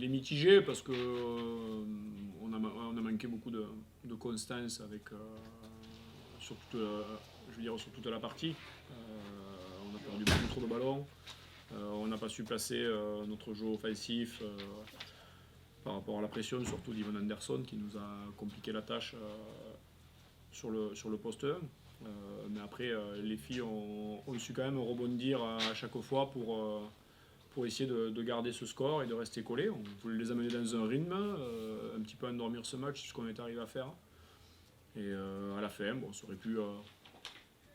est mitigé parce que on a manqué beaucoup de constance sur sur toute la partie. On a perdu beaucoup trop de ballons. On n'a pas su placer notre jeu offensif par rapport à la pression, surtout d'Ivan Anderson qui nous a compliqué la tâche sur le poste 1. Mais après, les filles ont su quand même rebondir à chaque fois pour essayer de garder ce score et de rester collés. On voulait les amener dans un rythme, un petit peu endormir ce match, ce qu'on est arrivé à faire. Et à la fin, bon, ça aurait pu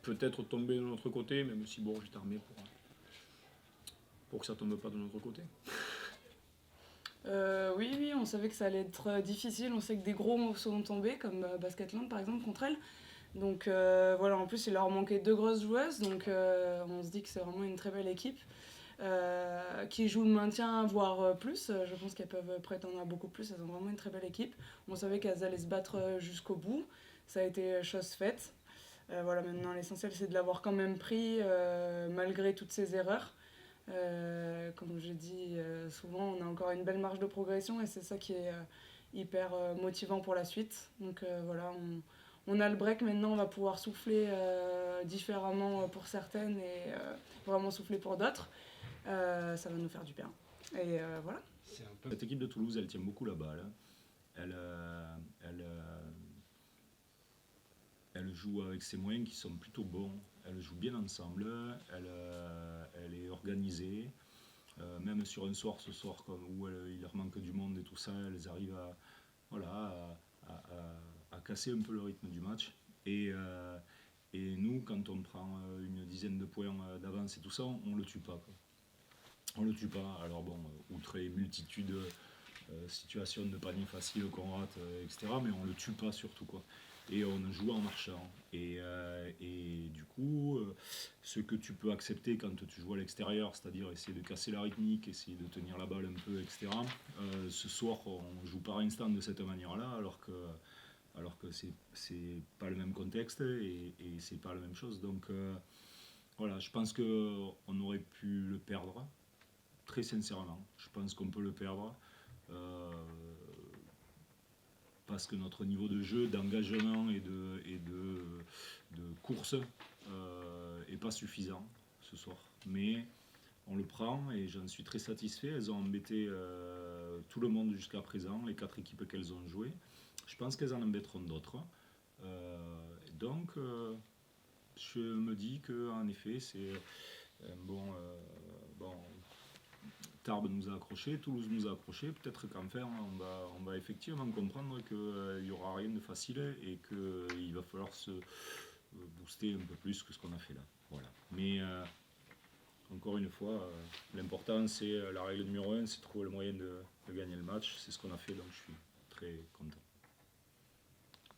peut-être tomber de notre côté, même si bon, j'étais armé pour que ça tombe pas de notre côté. Oui, on savait que ça allait être difficile. On sait que des gros mots sont tombés, comme Basketland par exemple contre elle. Donc voilà, en plus il leur manquait 2 grosses joueuses, donc on se dit que c'est vraiment une très belle équipe qui joue le maintien, voire plus. Je pense qu'elles peuvent prétendre à beaucoup plus, elles ont vraiment une très belle équipe. On savait qu'elles allaient se battre jusqu'au bout, ça a été chose faite. Voilà, maintenant l'essentiel c'est de l'avoir quand même pris malgré toutes ces erreurs. Comme je dis souvent, on a encore une belle marge de progression et c'est ça qui est hyper motivant pour la suite. Donc voilà, on a le break maintenant, on va pouvoir souffler différemment pour certaines et vraiment souffler pour d'autres. Ça va nous faire du bien. Et voilà. Cette équipe de Toulouse, elle tient beaucoup la balle. Elle joue avec ses moyens qui sont plutôt bons. Elle joue bien ensemble. Elle est organisée. Même sur un soir, ce soir, où il leur manque du monde et tout ça, elles arrivent à casser un peu le rythme du match. Et nous, quand on prend une dizaine de points d'avance et tout ça, on le tue pas, quoi. On le tue pas. Alors bon, outre les multitudes situations de panier facile qu'on rate, etc. Mais on le tue pas surtout, quoi. Et on joue en marchant. Et du coup, ce que tu peux accepter quand tu joues à l'extérieur, c'est-à-dire essayer de casser la rythmique, essayer de tenir la balle un peu, etc. Ce soir, on joue par instant de cette manière-là, alors que c'est pas le même contexte et c'est pas la même chose. Donc voilà, je pense qu'on aurait pu le perdre, très sincèrement. Je pense qu'on peut le perdre. Parce que notre niveau de jeu, d'engagement et de course est pas suffisant ce soir. Mais on le prend et j'en suis très satisfait. Elles ont embêté tout le monde jusqu'à présent, les 4 équipes qu'elles ont jouées. Je pense qu'elles en embêteront d'autres. Donc, je me dis qu'en effet, c'est bon. Tarbes nous a accrochés, Toulouse nous a accrochés. Peut-être qu'enfin, on va effectivement comprendre qu'il n'y aura rien de facile et qu'il va falloir se booster un peu plus que ce qu'on a fait là. Voilà. Mais encore une fois, l'important, c'est la règle numéro 1, c'est de trouver le moyen de gagner le match. C'est ce qu'on a fait, donc je suis très content.